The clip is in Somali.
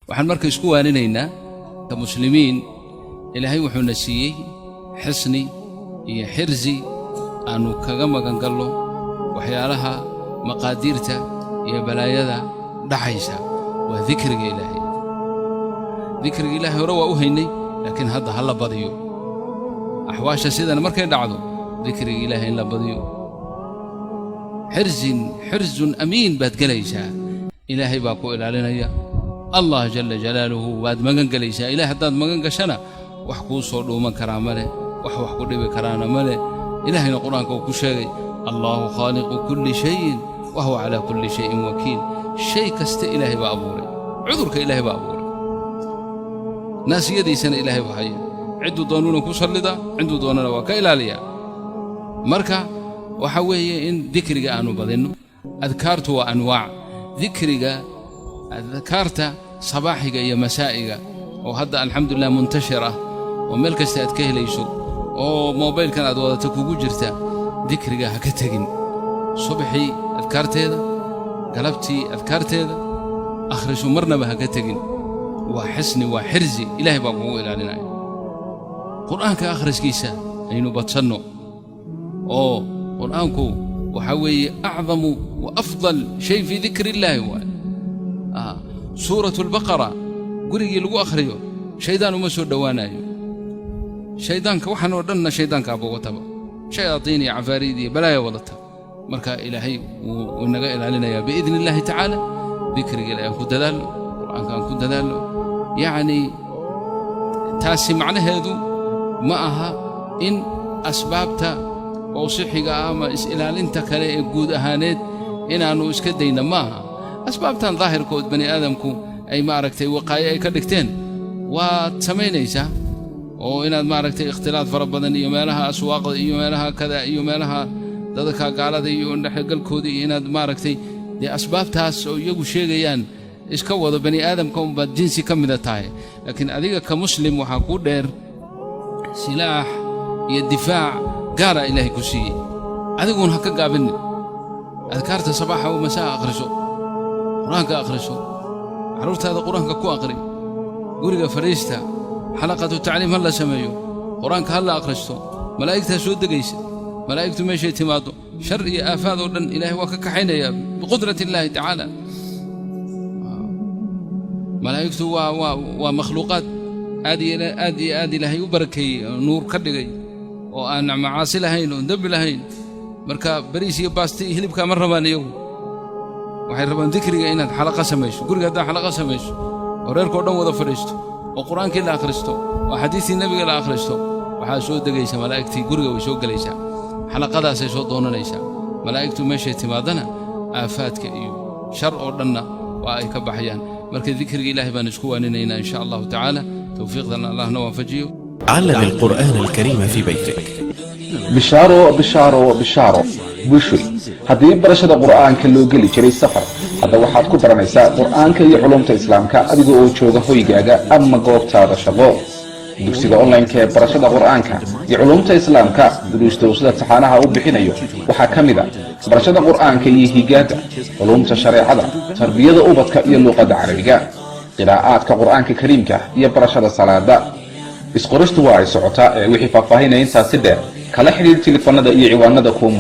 waxaan marka isku waaninaynaa ka muslimiin ilaahay wuxuu na siiyey xisni iyo xirzi aanu kaga magan gallo waxyaalaha maqaadiirta iyo balaayada dhaxaysa waa dikriga ilaahay. dikriga ilaahay hore waa u haynay, laakiin hadda ha la badiyo. axwaasha sidan markay dhacdo dikriga ilaahay in la badiyo. xirzun amiin baad gelaysaa, ilaahay baa ku ilaalinaya. allah jalla jalaaluhu waad magan gelaysaa. ilaahay haddaad magan gashana wax kuu soo dhuuman karaa male, wax ku dhibi karaana male. ilaahayna qur-aanka uu ku sheegay allahu khaaliqu kulli shayin wa huwa calaa kulli shayin wakiil. shay kasta ilaahay baa abuuray, cudurka ilaahay baa abuuray, naasiyadiisana ilaahay baa haya. cidduu doonuna ku sallida, cidduu doonana waa ka ilaaliyaa. marka waxa weeye in dikriga aanu badinno. adkaartu waa anwaac. dikriga adkaarta sabaaxiga iyo masaa'iga oo hadda alxamdulillah muntashir ah oo meel kasta aad ka helayso oo moobaylkan aad wadata kugu jirta, dikriga ha ka tegin. subaxii adkaarteeda, galabtii adkaarteeda akhriso, marnaba ha ka tegin. waa xisni, waa xirzi, ilaahay baa kugu ilaalinaya. qur'aanka akhriskiisa aynu badsanno oo qur'aanku waxa weeye acdamu wa afdal shay fii dikri illaahi waay. suuratu albaqara gurigii lagu akhriyo shaydaan uma soo dhowaanayo. shaydaanka waxaan oo dhanna shaydaankaaba wataba, shayaadiin iyo cafaariid iyo balaaya wadata. marka ilaahay wuu inaga ilaalinayaa biidni illaahi tacaala. dikriga ilaahay aan ku dadaalno, qur'aanka aan ku dadaalno. yacnii taasi macnaheedu ma aha in asbaabta oo sixiga ah ama is-ilaalinta kale ee guud ahaaneed inaannu iska dayna ma aha. asbaabtan daahirkood bani aadamku ay maaragtay waqaayo ay ka dhigteen waad samaynaysaa, oo inaad maaragtay ikhtilaad fara badan iyo meelaha aswaaqda iyo meelaha kada iyo meelaha dadka gaalada iyo dhexgalkooda iyo inaad maaragtay dee asbaabtaas oo iyagu sheegayaan iska wado bani aadamka unbaad jinsi ka mida tahay. laakiin adiga ka muslim waxaa kuu dheer silaax iyo difaac gaara ilaahay ku siiyey. adiguun ha ka gaabinin. adkaarta sabaaxa oo masaa akhriso, qur'aanka akhriso, carruurtaada qur'aanka ku aqri, guriga fadhiista, xalaqatu tacliim ha la sameeyo, qur'aanka ha la akhristo. malaa'igtaa soo degaysa, malaa'igtu meeshay timaaddo shar iyo aafaad oo dhan ilaahay waa ka kaxaynayaa biqudrati illaahi tacaala. malaa'igtu waa makhluuqaad aad iyo aad ilaahay u barakeeyey, nuur ka dhigay, oo aan macaasi lahayn, oon dembi lahayn. marka bariis iyo baasti iyo hilibkaa ma rabaan iyagu. waxay rabaan dikriga inaad xalaqa samayso. guriga haddaad xalaqa samayso oo reerkao dhan wada fadhiisto oo qur'aankii la akhristo oo xadiistii nebiga la akhristo, waxaa soo degaysa malaa'igtii, guriga way soo gelaysaa, xalaqadaasay soo doonanaysaa. malaa'igtu meeshay timaadana aafaadka iyo shar oo dhanna waa ay ka baxayaan. marka dikriga ilaahay baan isku waaninaynaa in sha allahu tacaala. tawfiiqdana allahna waafajiyo. علم القرآن الكريم في بيتك. bishaaro bishaaro bishaaro bushri haddii barashada qur'aanka loo geli jiray safar, hadda waxaad ku baranaysaa qur'aanka iyo culumta islaamka adiga oo jooga hoygaaga ama goobtaada shaqo. dugsiga online-ka ee barashada qur'aanka iyo culumta islaamka duruusta uu sida taxaanaha u bixinayo waxaa ka mid ah barashada qur'aanka iyo higaada, culumta shareecada, tarbiyada ubadka iyo luqadda carabiga, qiraa'aadka qur'aanka kariimka iyo barashada salaada. isqoristu waa ay socotaa. wixii faahfaahinaya intaasi dheer kala xidhiir telefoonada iyo ciwaanada kuwa